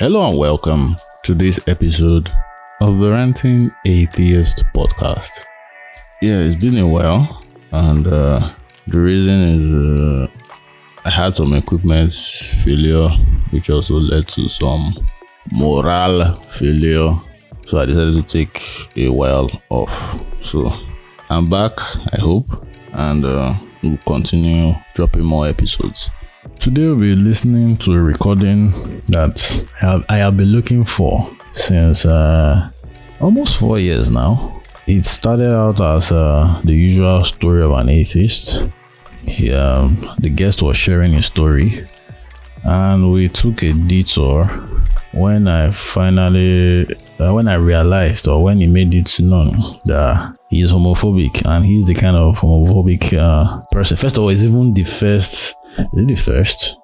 Hello and welcome to this episode of the Ranting Atheist podcast. Yeah, it's been a while, and the reason is I had some equipment failure, which also led to some moral failure. So I decided to take a while off. So I'm back, I hope, and we'll continue dropping more episodes. Today we'll be listening to a recording that I have been looking for since almost 4 years now. It started out as the usual story of an atheist. The guest was sharing his story, and we took a detour when I realized, or when he made it known that he is homophobic, and he's the kind of homophobic person. First of all, he's even the first. Is it the first?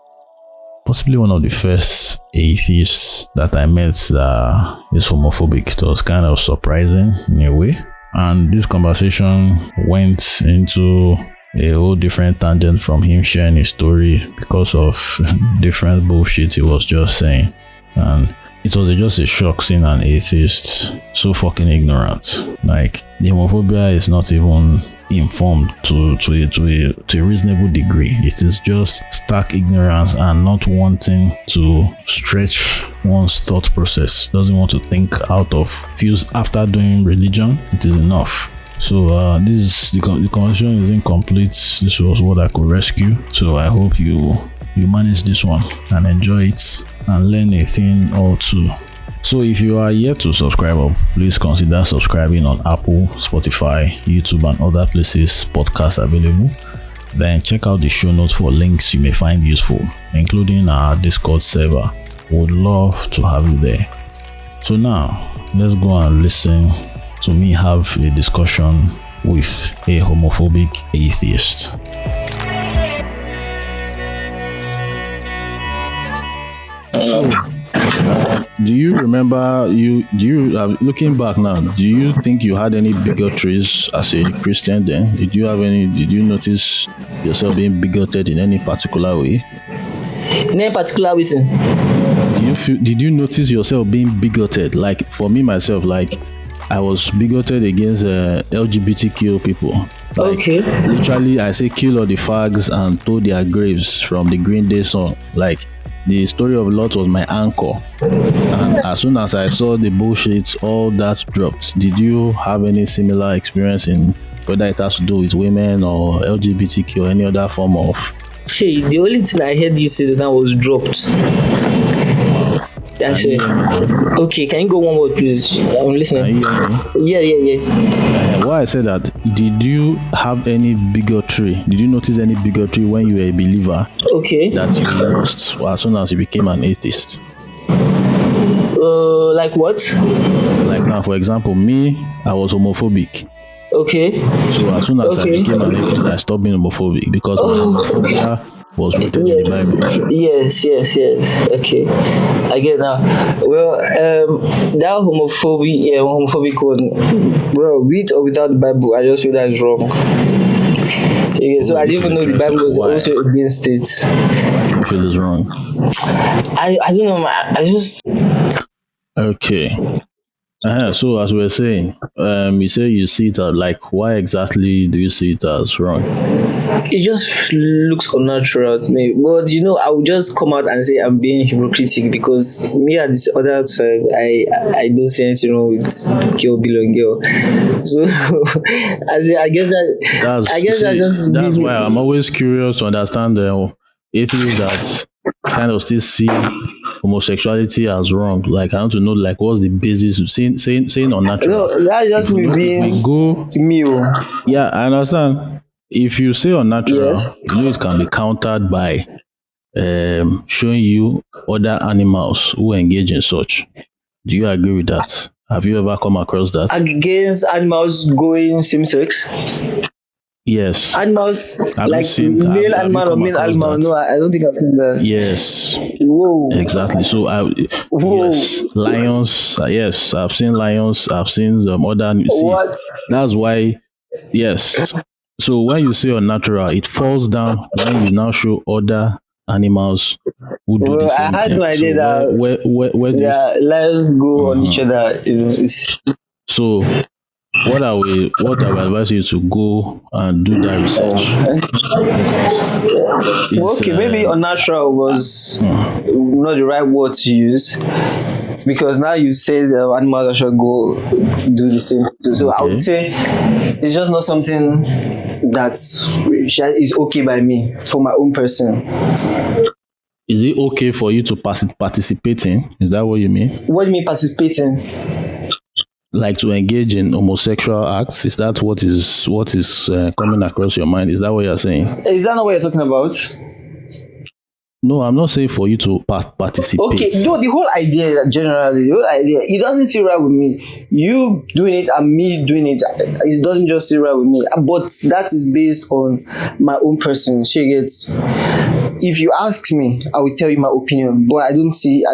Possibly one of the first atheists that I met that is homophobic. It was kind of surprising in a way. And this conversation went into a whole different tangent from him sharing his story because of different bullshit he was just saying. And it was just a shock seeing an atheist so fucking ignorant. Like, the homophobia is not even informed to a reasonable degree. It is just stark ignorance and not wanting to stretch one's thought process. Doesn't want to think out of views after doing religion. It is enough. So the conversation is incomplete. This was what I could rescue. So I hope you manage this one and enjoy it and learn a thing or two. So if you are yet to subscribe, please consider subscribing on Apple, Spotify, YouTube, and other places podcasts available. Then check out the show notes for links you may find useful, including our Discord server. Would love to have you there. So now, let's go and listen to me have a discussion with a homophobic atheist. Do you remember, looking back now, do you think you had any bigotries as a Christian then? Did you notice yourself being bigoted in any particular way? In any particular reason? Did you notice yourself being bigoted? Like, for me, myself, like, I was bigoted against LGBTQ people. Like, okay. Literally, I say kill all the fags and tow their graves from the Green Day song. Like, the story of Lot was my anchor, and as soon as I saw the bullshit, all that dropped. Did you have any similar experience in whether it has to do with women or LGBTQ or any other form of? Hey, the only thing I heard you say that was dropped. Actually, okay, can you go one word, please? I'm listening. Yeah. Why I said that, did you have any bigotry? Did you notice any bigotry when you were a believer? Okay. That you lost as soon as you became an atheist? Like what? Like now, for example, me, I was homophobic. Okay. So as soon as I became an atheist, I stopped being homophobic because my homophobia was rooted in the Bible. Yes. Okay, I get now. Well, that homophobic one, bro, with or without the Bible, I just feel that is wrong. Okay, so I didn't even know the Bible was also against it. I feel it's wrong. I don't know, I just. Okay. So as we were saying, you say you see it as, like, why exactly do you see it as wrong? It just looks unnatural to me. But I would just come out and say I'm being hypocritical because me at this other side, I don't see anything wrong with girl belong girl. So I guess that's why I'm always curious to understand the atheists that kind of still see homosexuality as wrong. Like, I want to know, like, what's the basis of saying unnatural? No, that's just me being me. Yeah, I understand. If you say unnatural, yes, it can be countered by showing you other animals who engage in such. Do you agree with that? Have you ever come across that? Against animals going same sex? Yes. Animals, like male animal or male animal. No, I don't think I've seen that. Yes. Whoa. Exactly. So yes, lions. Yes, I've seen lions. I've seen other. What? That's why. Yes. So when you say unnatural, it falls down when you now show other animals who do the Well, I same had thing. no So idea that where do you lives go on each other. so what I will advise you to go and do that research because Well, it's okay, maybe unnatural was not the right word to use, because now you say the animals should go do the same thing. So I would okay. say it's just not something that is okay by me for my own person. Is it okay for you to participate in? Is that what you mean? What do you mean participating? Like to engage in homosexual acts? Is that what is coming across your mind? Is that what you're saying? Is that not what you're talking about? No, I'm not saying for you to participate. Okay, no, the whole idea generally, the whole idea, it doesn't sit right with me. You doing it and me doing it doesn't just sit right with me. But that is based on my own person. She gets. If you ask me, I will tell you my opinion. But I don't see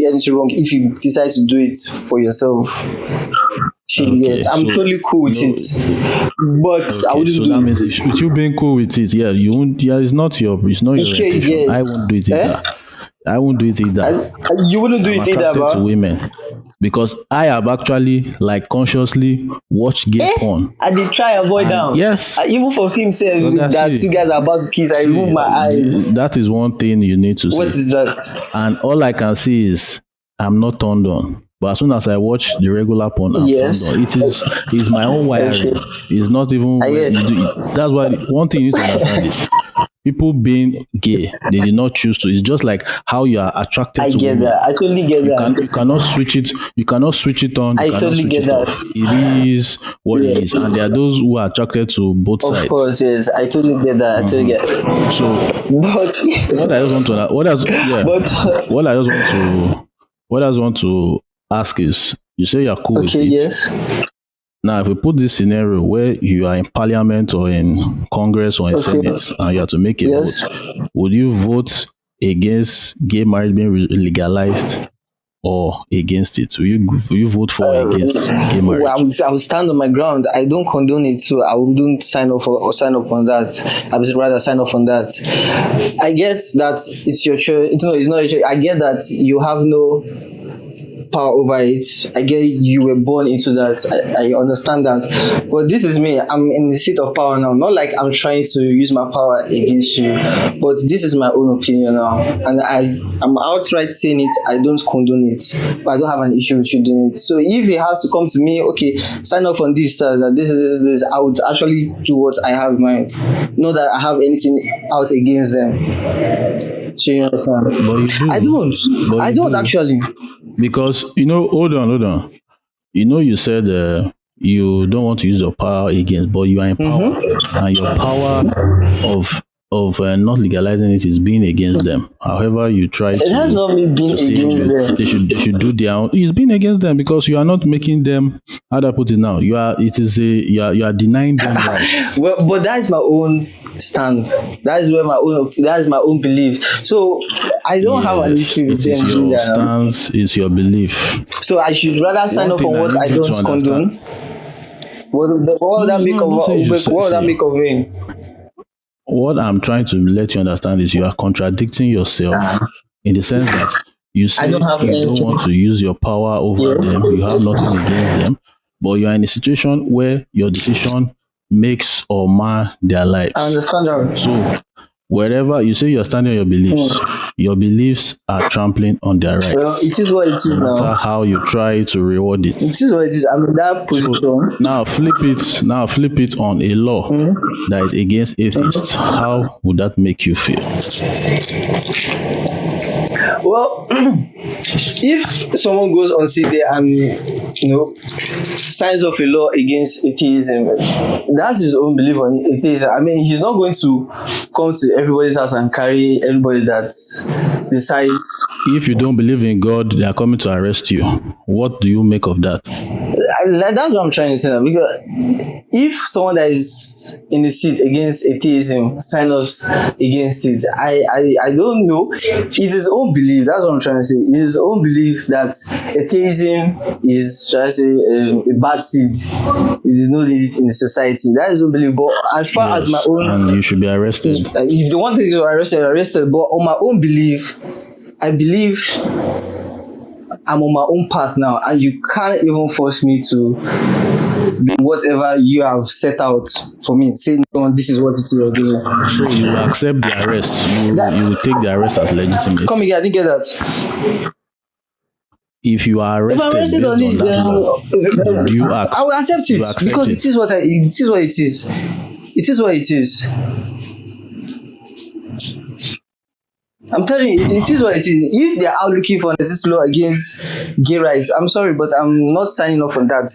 anything wrong if you decide to do it for yourself. Okay, I'm so totally cool with no, it, but I okay, wouldn't so do that it. means with you being cool with it, yeah, you won't. Yeah, it's not your Sure, you orientation. get. I won't do it Eh? either. I won't do it either. You wouldn't do I'm it either, attracted to bro. women because I have actually like consciously watched gay porn. I did try avoid And them. yes, Even for film say Oga, that two guys are about to kiss, I remove my eyes. that is one thing you need to What see. is that? And all I can see is I'm not turned on. But as soon as I watch the regular porn, I'm Yes. turned on. It's my own wiring. Okay. It's not even I when get. you do it. That's why one thing you need to understand is people being gay, they did not choose to. It's just like how you are attracted I to get women. that. I totally get You that. cannot switch it. You cannot switch it on. You I cannot totally switch get it that. off. It is what it Yeah. is, and there are those who are attracted to both Of sides. course, yes. I totally get that. I totally get it. So But what I just want to but what I just want to ask is you say you're cool with okay, it. yes. Now if we put this scenario where you are in parliament or in Congress or in Senate and you have to make a Yes. vote, would you vote against gay marriage being legalized or against it? Will you vote for or against gay Well, marriage? I would stand on my ground. I don't condone it, so I wouldn't sign up on that. I would rather sign off on that. I get that it's your choice. It's not your choice. I get that you have no power over it. I get you were born into that. I understand that. But this is me. I'm in the seat of power now. Not like I'm trying to use my power against you, but this is my own opinion now. And I'm outright saying it. I don't condone it. But I don't have an issue with you doing it. So if it has to come to me, okay, sign off on this, that this is this, I would actually do what I have in mind. Not that I have anything out against them. So you understand? But you do. I don't actually. Because hold on. You said you don't want to use your power against, but you are in power, and your power of not legalizing it is being against them. However, you try It has not me being say against them. they should do their own. It's being against them because you are not making them. How do I put it now? You are denying them rights. Well, but that is my own stand. That is my own belief. So I don't have an issue with them. It is your stance. It's your belief. So I should rather sign off on what I don't condone. What would that make of me? What I'm trying to let you understand is you are contradicting yourself in the sense that you say you don't want to use your power over them, you have nothing against them, but you are in a situation where your decision makes or mar their lives. I understand that. So wherever you say you're standing on your beliefs are trampling on their rights. Well, it is what it is no matter now. how you try to reward it. It is what it is. I'm in that position. So now flip it on a law that is against atheists. How would that make you feel? Well, if someone goes on CD and signs off a law against atheism, that's his own belief on atheism. I mean, he's not going to come to everybody's house and carry everybody that decides. If you don't believe in God, they are coming to arrest you. What do you make of that? That's what I'm trying to say now. Because if someone that is in the seat against atheism signs us against it, I don't know. It's his own belief. That's what I'm trying to say. His own belief that atheism is, trying to say, a bad seed. We did not need it in the society. That is his own belief. But as far as my Yes, own, and you should be arrested. if they wanted to arrested, arrested. But on my own belief, I believe I'm on my own path now, and you can't even force me to be whatever you have set out for me. Say, no, this is what it is you're doing. So you will accept the arrest. You will take the arrest as legitimate. Come again, I didn't get that. If you are If I'm arrested arrested based on on it, that law, then do you act? I will accept You it accept because it. it is what it is what it is. It is what it is. I'm telling you, it is what it is. If they are out looking for this law against gay rights, I'm sorry, but I'm not signing off on that.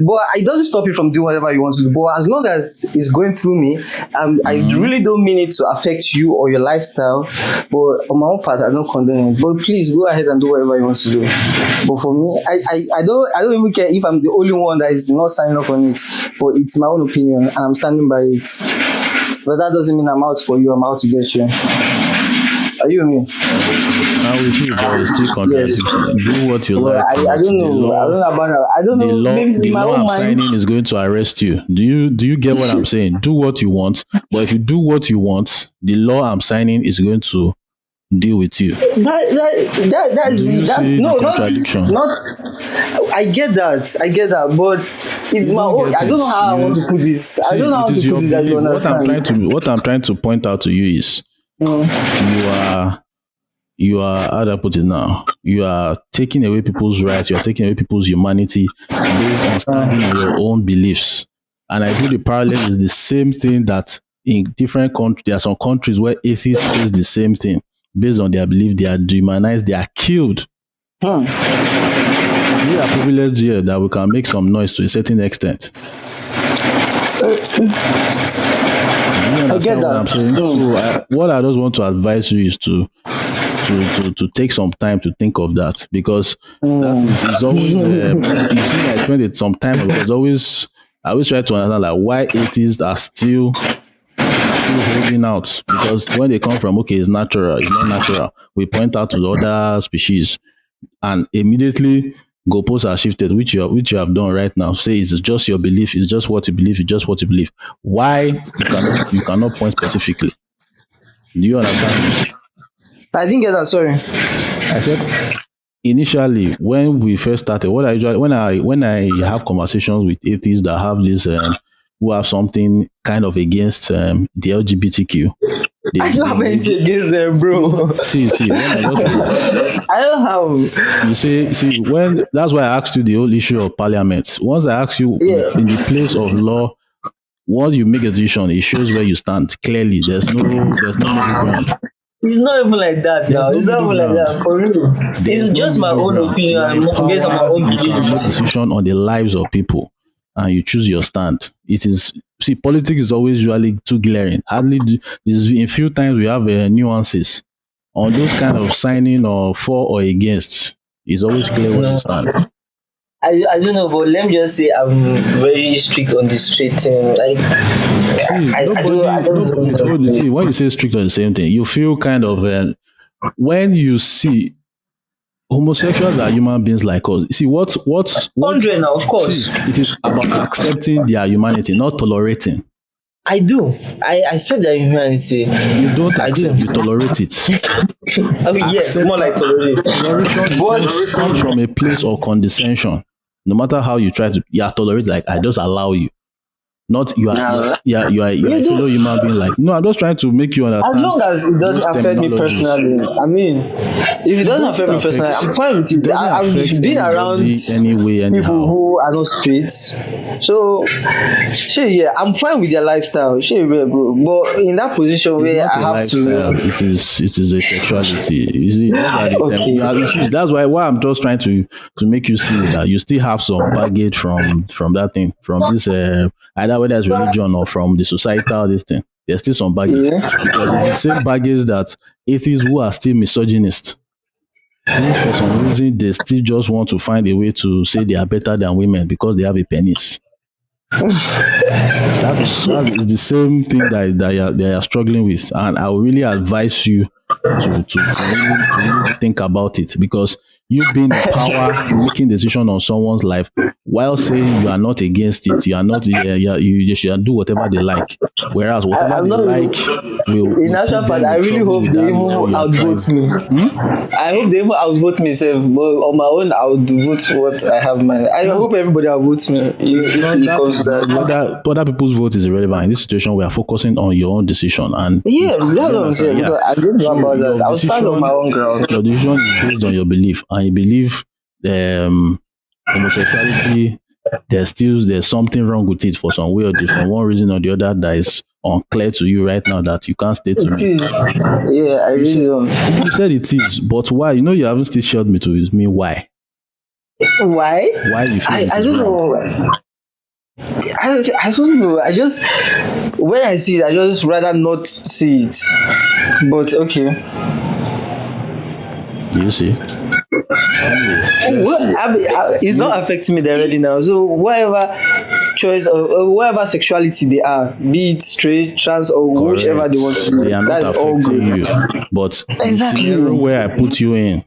But it doesn't stop you from doing whatever you want to do. But as long as it's going through me, I really don't mean it to affect you or your lifestyle. But on my own part, I don't condemn it. But please go ahead and do whatever you want to do. But for me, I don't even care if I'm the only one that is not signing off on it. But it's my own opinion, and I'm standing by it. But that doesn't mean I'm out for you. I'm out to get you. Are you with me? I'm with you, but it's still contradicting. Do what you Well, like. I don't know. I don't know about that. I don't The know. law, Maybe the in my law own I'm mind. signing is going to arrest you. Do you get what I'm saying? Do what you want, but if you do what you want, the law I'm signing is going to deal with you. That's Do you that. see No, the contradiction? not. I get that, but it's You my don't own. get I don't know it. how I want to put this. I See, don't know how it to is put your this. I belief. don't understand. What I'm trying to point out to you is you are how do I put it now? You are taking away people's rights, you are taking away people's humanity based on standing on your own beliefs. And I do the parallel is the same thing that in different countries, there are some countries where atheists face the same thing. Based on their belief, they are dehumanized, they are killed. Hmm. We are privileged here that we can make some noise to a certain extent. Do you I get understand what I'm that. saying? So what I just want to advise you is to take some time to think of that, because that is always you see, I spent it some time because I always try to understand like why atheists are still holding out, because when they come from, okay, it's natural, it's not natural, we point out to the other species and immediately goalposts are shifted, which you have done right now. Say it's just your belief, it's just what you believe, it's just what you believe. Why you cannot point specifically? Do you understand me? I didn't get that. Sorry. I said initially when we first started, what I usually when I have conversations with atheists that have this who have something kind of against the LGBTQ, I don't have anything against them, bro. see when I just relax. I don't have. You see when that's why I asked you the whole issue of parliament. Once I ask you Yeah. in the place of law, once you make a decision, it shows where you stand clearly. There's no middle ground. It's not even like that now. There's It's no not even middle like ground. that for real. There's It's no just my middle own ground. You are opinion based on my empowered. own You can make beliefs. decision on the lives of people, and you choose your stand. It is politics is always usually too glaring. Is in few times we have nuances on those kind of signing or for or against. It's always clear where you No. stand. I don't know, but let me just say I'm very strict on the straight thing. Like See, I don't see, when you say strict on the same thing, you feel kind of when you see homosexuals are human beings like us. See, what 100 now, of course. see, it is about accepting their humanity, not tolerating. I do. I accept their humanity. You don't I do. accept, you tolerate it. I mean, yes, more like tolerate. Toleration comes from a place of condescension. No matter how you try to, tolerate, like I just allow you. Not you are Nah. you are a fellow human being. Like no, I'm just trying to make you understand. As long as it doesn't those affect me terminologies. personally, I mean, if it doesn't affect me personally, I'm fine with it. I've been around anyway, people who are not straight, so sure, yeah, I'm fine with their lifestyle, sure, yeah, bro. But in that position It's where not I a have lifestyle. to, It is a sexuality. You see, those are the okay, you see, that's why I'm just trying to make you see is that you still have some baggage from that thing, from this either whether it's religion or from the societal this thing. There's still some baggage yeah, because it's the same baggage that atheists who are still misogynist, who for some reason they still just want to find a way to say they are better than women because they have a penis. That is the same thing that you're struggling with, and I would really advise you to really think about it, because you being the power making decision on someone's life while saying you are not against it, you are not, you just should do whatever they like, whereas whatever I'm they not like in will actual put fact, them I in really trouble hope with they that even law you are trying. outvote me. I hope they even outvote me, sef, but on my own, I would vote what I have in mind. I hope everybody outvotes me if it That comes is to not that. whether other people's vote is irrelevant. In this situation, we are focusing on your own decision, and Yeah, it's, that's you what I'm understand? saying. Yeah. Because I don't know So about that. I'll stand on my own ground. your decision is based on your belief, and you believe homosexuality, there's something wrong with it for some way or for one reason or the other that is unclear to you right now, that you can't state to It me. is. Yeah, I You really said don't. you said it is, but why? You know, you haven't still shared me to is me why. Why? Why you feel it I is don't wrong? know. I don't know. I just when I see it, I just rather not see it. But okay. You see? Anyways, Well, it's not affecting me directly now. So whatever choice or whatever sexuality they are, be it straight, trans, or whichever correct. they want to do, They are not that is all affecting good. you. But the Exactly. scenario where I put you in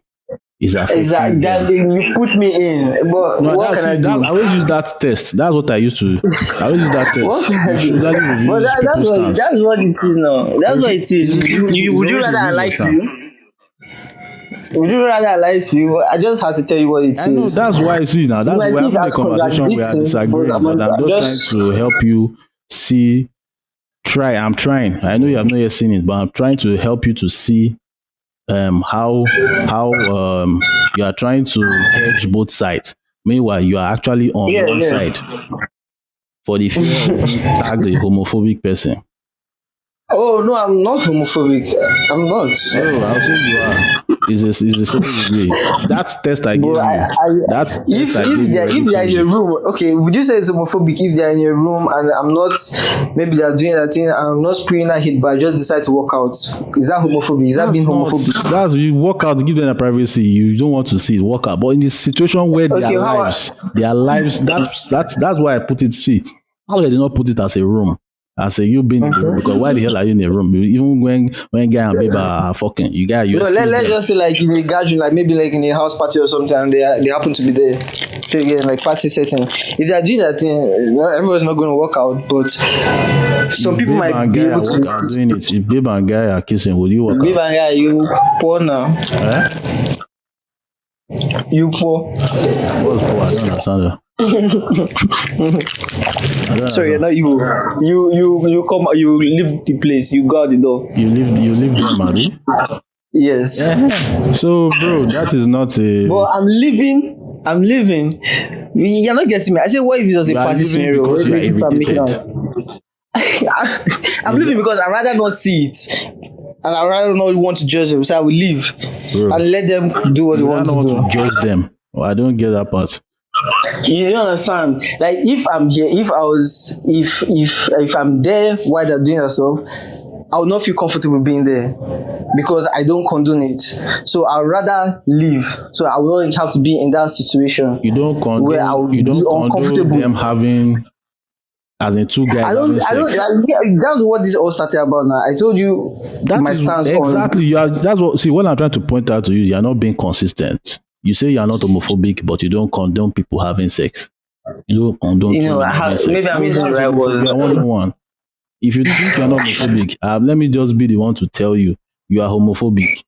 is affecting Exactly. That them. you put me in, but No, what can I do? I always use that test. That's what I used to. I always use that What test. can I It do? usually But reveals people's stance. that's what it is now. That's what it is. Would you Always rather I reveals lie your to stance. you? Would you rather I lie to you? I just have to tell you what it I know is. that's why. See, now You that's might we're think having a as conversation. We are contradicting, but disagreeing, but I'm I'm just trying just to help you see. I'm trying. I know you have not yet seen it, but I'm trying to help you to see how you are trying to hedge both sides. Meanwhile, you are actually on yeah, one yeah. side for the fear of being tagged a homophobic person. Oh no, I'm not homophobic. I'm not. Oh, I'll say you are. Is a certain degree. That test I But gave you. That test I gave you already if they're proves in a it. room, okay, would you say it's homophobic if they're in a room and I'm not, maybe they're doing that thing and I'm not spraying that hit, but I just decide to walk out? Is that homophobic? Is that That's being not. homophobic? That's you walk out, give them a privacy. You don't want to see it, walk out. But in this situation where Okay, how? their lives. That's why I put it. See, how they did not put it as a room, as a you being in the room. Because why the hell are you in a room? Even when guy and baby are fucking, you No, excuse let's them. just say like in a gathering, like maybe like in a house party or something, and they happen to be there. So again, like party setting. If they're doing that thing, everyone's not going to work out, but some If people babe might and be guy able are, to. are doing it, if babe and guy are kissing, will you walk Leave out? and yeah, you poor now. Eh? You poor. What's poor? I don't understand that. I don't Sorry, you're understand. not you. You come. You leave the place. You go out the door. You live there, Mabi. Yes. So, bro, that is not But a. I'm leaving. I'm leaving. You're not getting me. I said, what if it's just You a are party living scenario? because you are Maybe people are making irritated. out. I'm leaving because I rather not see it, and I rather not want to judge them. So I will leave Bro, and let them do what they you want don't to want to do. judge them. Oh, I don't get that part. You understand? Like if I'm here, if I'm there while they're doing that stuff, I will not feel comfortable being there because I don't condone it. So I'd rather leave. So I will not have to be in that situation You don't where I condone. will You be don't condone uncomfortable. them having, as in two guys having I don't. sex. That's what this all started about. Now I told you That my is stance exactly on. you are. That's what. See, what I'm trying to point out to you, you are not being consistent. You say you are not homophobic, but you don't condone people having sex. You don't condone You two know, men having sex. maybe I'm No, using the that's right homophobia word. 101. If you think you're not homophobic, let me just be the one to tell you you are homophobic.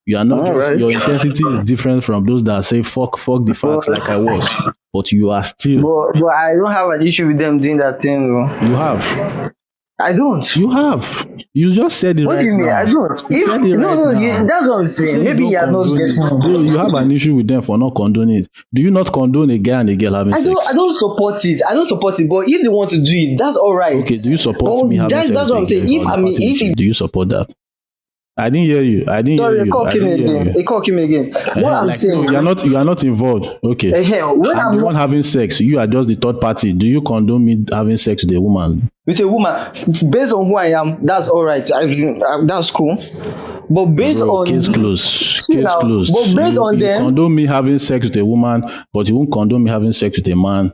You are not All just, right. your intensity is different from those that say fuck the facts like I was. But you are still, But I don't have an issue with them doing that thing though. you have. I don't. You have. You just said it What do right you mean? I now. don't. You said it No, right now. that's what I'm You saying. say you Maybe don't you're not condone getting it. me. Bro, you have an issue with them for not condoning it. Do you not condone a guy and a girl having I sex? don't support it. I don't support it. But if they want to do it, that's all right. Okay, do you support But me having sex that's with what a I'm girl saying. if I If was I in a mean, party with you? Do you support that? I didn't hear you. I didn't hear sorry, a you. call I came didn't hear again. you. A call came again. What I'm Like, saying. no, you are not involved. Okay. When I'm I'm the one having sex. You are just the third party. Do you condone me having sex with a woman? with a woman, based on who I am, that's all right. That's cool. But based Bro, on case closed. see Case now, closed. but based on You them, condone me having sex with a woman, but you won't condone me having sex with a man.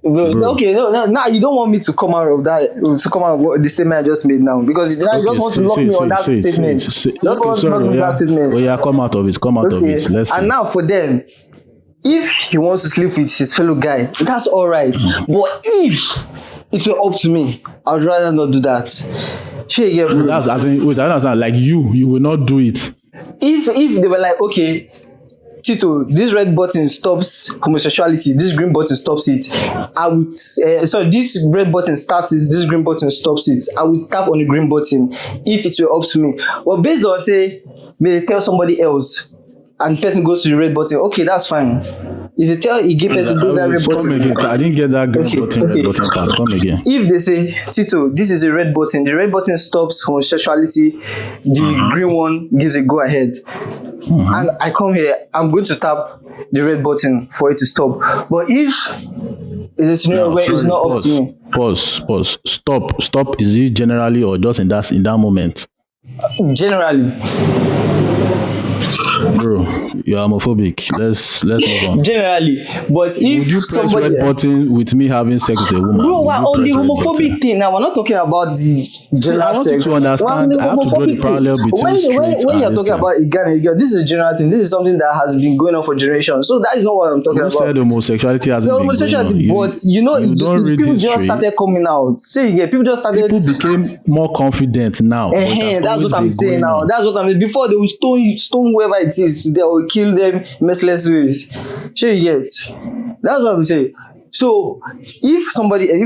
Bro. Okay, no, now you don't want me to come out of that, to come out of what the statement I just made now, because you just want to lock me on that statement. Just want to lock me on that statement. Oh yeah, come out of it. Come out of it. Let's see. And now for them, if he wants to sleep with his fellow guy, that's all right. But if it were up to me, I would rather not do that. Sure, yeah, bro. That's as in, wait, I understand. Like you will not do it. If they were like, okay, Tito, this red button stops homosexuality, this green button stops it, I would this red button starts it, this green button stops it, I would tap on the green button if it were up to me. Well, based on say, may they tell somebody else and the person goes to the red button, okay, that's fine. If they tell a gay person goes to that red button, I didn't get that green button, red button part. Come again. If they say, Tito, this is a red button, the red button stops homosexuality, the green one gives a go ahead. And I come here, I'm going to tap the red button for it to stop. But if it's a scenario where it's not up to me. Pause. Stop. Is it generally or just in that moment? Generally. Bro, you're homophobic. Let's move on. Generally, but if would you press somebody red button with me having sex with a woman? Bro, we're on the homophobic thing now. We're not talking about the general sex. I want you to understand. I have to draw the parallel between straight when you're talking about a guy and a girl, this is a general thing. This is something that has been going on for generations. So that is not what I'm talking about. You said homosexuality hasn't been homosexuality, going on. But you know, people just started coming out. So you get people just started. People became more confident now. That's what I'm saying now. That's what I mean. Before they will stone whoever it is today or kill them merciless ways. Sure you get. That's what I'm saying. So if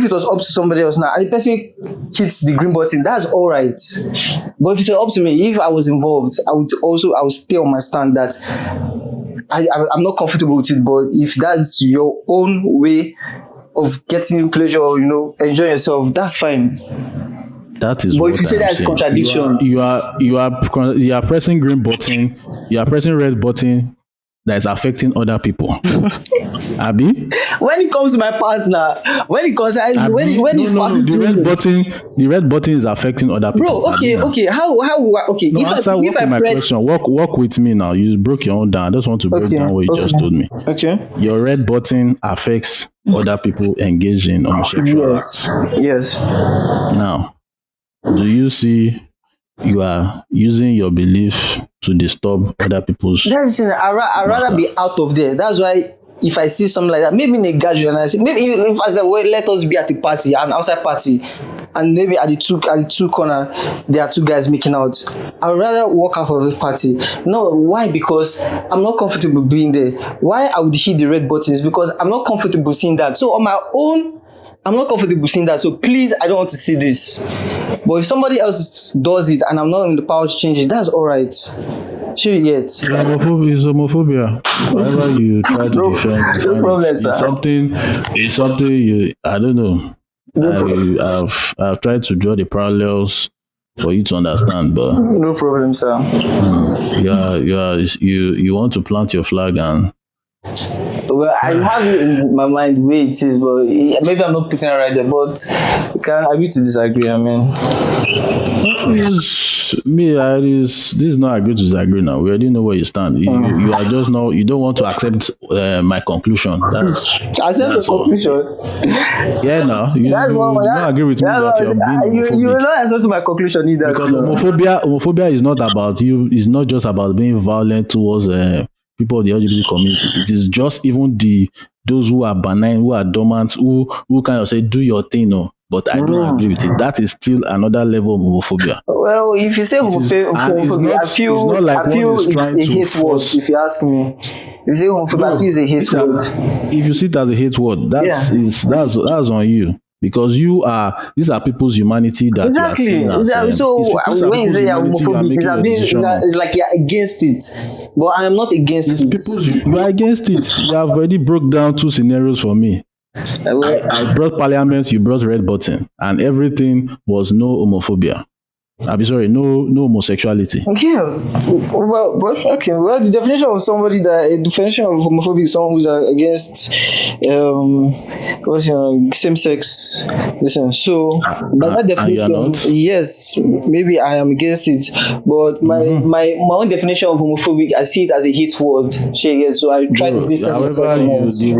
it was up to somebody else now, and the person hits the green button, that's all right. But if it were up to me, if I was involved, I would stay on my stand that I'm not comfortable with it. But if that's your own way of getting pleasure or enjoying yourself, that's fine. That is. But what if you say that's contradiction, you are pressing green button, you are pressing red button that is affecting other people. Abi? When it comes to my partner, when it concerns the red button is affecting other people. Bro, okay. How okay? No, if I press question, walk with me now. You broke your own down. I just want to break down what you just told me. Okay. Your red button affects other people engaged in homosexual acts. Yes. Now, do you see you are using your belief to disturb other people's? That's the thing. I'd rather be out of there. That's why if I see something like that, maybe in a gathering, and I say, maybe if I say, well, let us be at a party, an outside party, and maybe at the two corner there are two guys making out, I'd rather walk out of the party. No, why? Because I'm not comfortable being there. Why I would hit the red buttons? Because I'm not comfortable seeing that. So on my own, I'm not comfortable seeing that. So please, I don't want to see this. But if somebody else does it and I'm not in the power to change it, that's all right. Sure you get. Homophobia. Whenever you try to defend it's something you, I don't know. I've tried to draw the parallels for you to understand, but no problem, sir. You want to plant your flag and. Well, I have it in my mind where it is, but maybe I'm not putting it right there. But you can agree to disagree. I mean, this is not agree to disagree now. We already know where you stand. You are just now. You don't want to accept my conclusion. Accept the conclusion. Yeah, no, you don't agree with me that you're being homophobic. You will not accept my conclusion either. Because homophobia is not about you. It's not just about being violent towards people of the LGBT community. It is just even those who are benign, who are dormant, who kind of say, do your thing, no. But I don't agree with it. That is still another level of homophobia. Well, if you say homophobia, I feel it's a hate word, if you ask me. If you say homophobia, I feel it's a hate word. If you see it as a hate word, that's on you. Because these are people's humanity that you are seeing as, so when you say you're homophobic, it's like you're against it. But I am not against it. You are against it. You have already broke down two scenarios for me. I brought parliament, you brought red button, and everything was no homophobia. I'm sorry, no homosexuality. Yeah, well, the definition of somebody the definition of homophobic is someone who's against because same sex. Listen, so by that And you are definition, not. yes, maybe I am against it, but my own definition of homophobic, I see it as a hate word. So I try to Bro, distance myself however, from it. the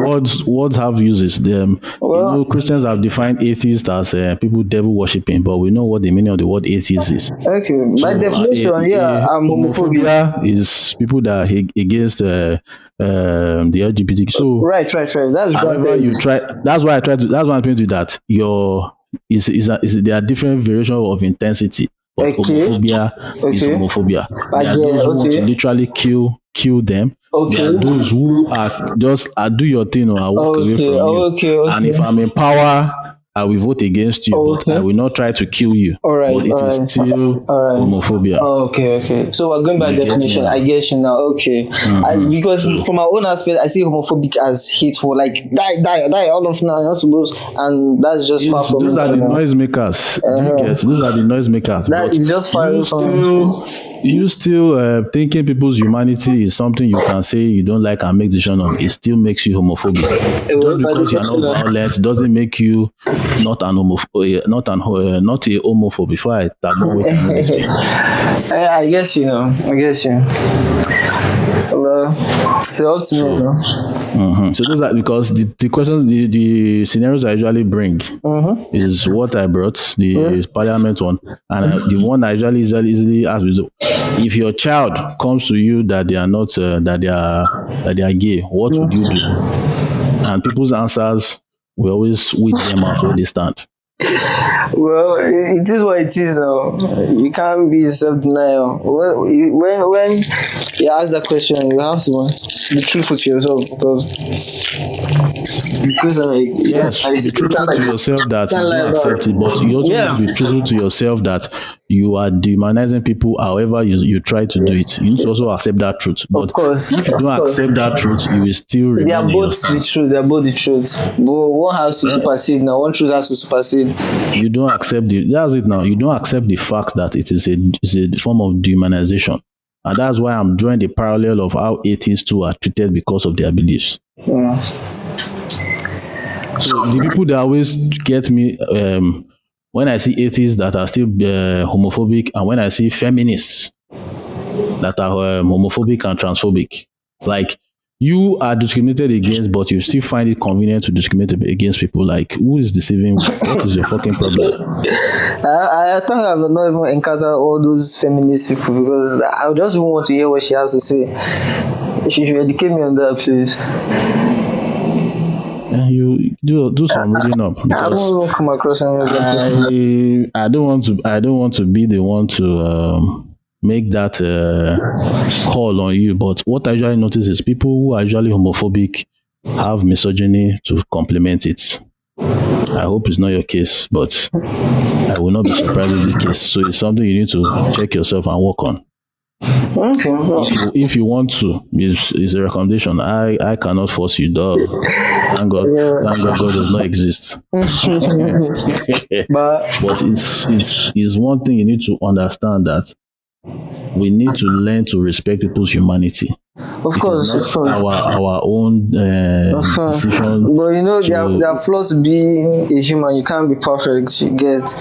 words have uses. Them, Well, Christians have defined atheists as people devil worshipping, but we know what the meaning of the word atheist is. okay, by So, definition, yeah, I'm homophobic. homophobia is people that are against the LGBT. So, Right. That's however, granted. you try. That's why I try to. That's why I'm trying to do that. There are different variations of intensity, but Okay, homophobia is okay, homophobia. I There are get. those who want to Okay, literally kill them. There are okay, those who are just do your thing or I walk away from you. And if I'm in power, I will vote against you, but I okay. will not try to kill you. All right, But it is still all right. homophobia. Oh, okay. So we're going by You get me definition. I now? get you now. Okay. Because So from my own aspect, I see homophobic as hateful, like die, all of now, you're not supposed, and that's just far from those it. are the noisemakers. Do you get? Those are the noisemakers. That But is just far you from. still thinking people's humanity is something you can say you don't like and make decision on. It still makes you homophobic. Just By because you are not definition. violent doesn't make you not a homophobe. Before I start going with this way. I guess you know. I guess you. Well, it's up to me, bro. So those are because the questions, the scenarios I usually bring is what I brought, the parliament one, and the one I usually ask is, if your child comes to you that they are not that they are gay, what would you do? And people's answers we always weed them out where they stand. Well, it is what it is now. You can't be self-denial. When you ask that question, you have to be truthful to yourself because Yes, be truthful to yourself that you can't lie don't about accept it, but you also need to be truthful to yourself that you are demonizing people however you try to do it. You need to also accept that truth. But course, if you don't accept that truth, you will still They are remain in your both the stance. truth. They are both the truth. But one has to supersede now. One truth has to supersede. You don't accept that's it now. You don't accept the fact that it's a form of demonization. And that's why I'm drawing the parallel of how atheists too are treated because of their beliefs. Yeah. So the people that always get me when I see atheists that are still homophobic, and when I see feminists that are homophobic and transphobic, like you are discriminated against, but you still find it convenient to discriminate against people. Like, who is deceiving? What is your fucking problem? I think I've not even encountered all those feminist people because I just want to hear what she has to say. She should educate me on that, please. And you do some reading up I because don't come across any of them. I don't want to be the one to make that call on you. But what I usually notice is people who are usually homophobic have misogyny to complement it. I hope it's not your case, but I will not be surprised with this case. So it's something you need to check yourself and work on. Okay. If you want to, is a recommendation. I cannot force you, dog. Thank God, God does not exist. But it's one thing you need to understand, that we need to learn to respect people's humanity. Of course. Our own decision. But there are flaws to being a human. You can't be perfect. You get.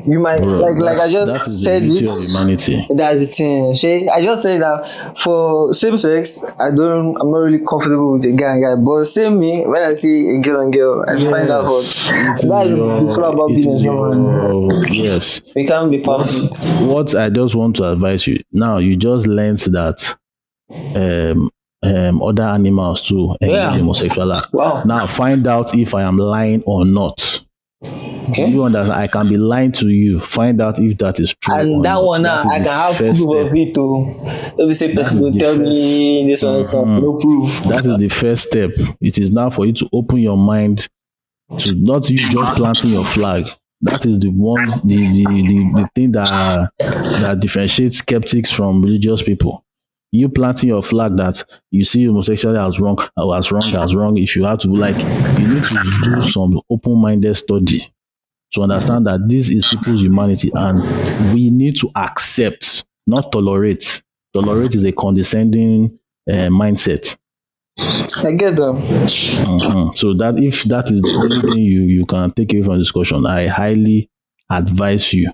You might like I just said it. Of humanity. That's the thing. I just said that for same sex, I'm not really comfortable with a guy. But same me, when I see a girl on girl, I find that hot. That's the flaw about being a human. Yes. We can't be perfect. What I just want to advise you now, you just learned that other animals too engage in homosexual act. Wow. Now find out if I am lying or not. Okay. You understand? I can be lying to you. Find out if that is true. And or that not. one now, I can have proof of it too. If you say person will tell me this one, no proof. That is the first step. It is now for you to open your mind to not you just planting your flag. That is the one, the thing that differentiates skeptics from religious people. You planting your flag that you see homosexuality as wrong, as wrong. If you have to you need to do some open-minded study to understand that this is people's humanity and we need to accept, not tolerate. Tolerate is a condescending mindset. I get them. So that if that is the only thing you can take away from discussion, I highly advise you.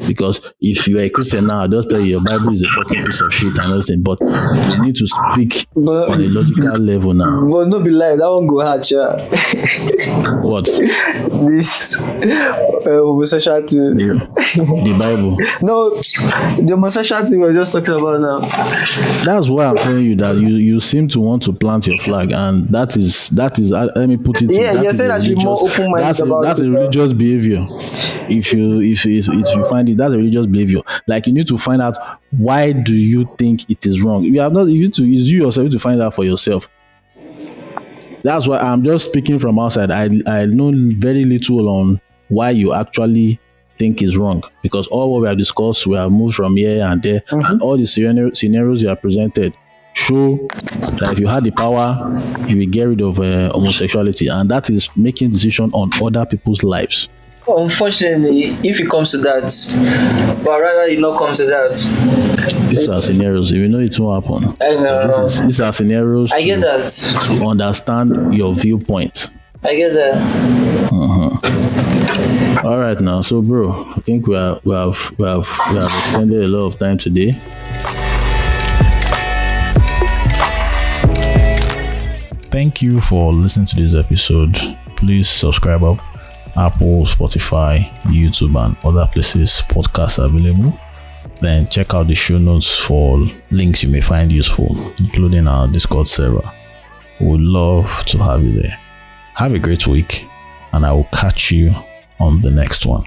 Because if you are a Christian now, I'll just tell you your Bible is a fucking piece of shit and everything. But you need to speak on a logical level now. But no be lie, that one go hard, yeah. What? This homosexuality. The Bible. No, the homosexuality we're just talking about now. That's why I'm telling you that you seem to want to plant your flag, and that is let me put it. Yeah, you're saying that you're more open-minded about that's it. a religious behavior. If you find it, that's a religious behavior. Like, you need to find out, why do you think it is wrong? You have not. It's you yourself to find out for yourself. That's why I'm just speaking from outside. I know very little on why you actually think is wrong, because all what we have discussed, we have moved from here and there, and all the scenarios you have presented show that if you had the power, you will get rid of homosexuality, and that is making decision on other people's lives. Unfortunately, if it comes to that, but rather it not comes to that. These are scenarios. If you know it won't happen. I know. These are scenarios. I get that. To understand your viewpoint. I get that. All right, now, so bro, I think we have extended a lot of time today. Thank you for listening to this episode. Please subscribe up. Apple, Spotify, YouTube, and other places podcasts are available. Then check out the show notes for links you may find useful, including our Discord server. We would love to have you there. Have a great week, and I will catch you on the next one.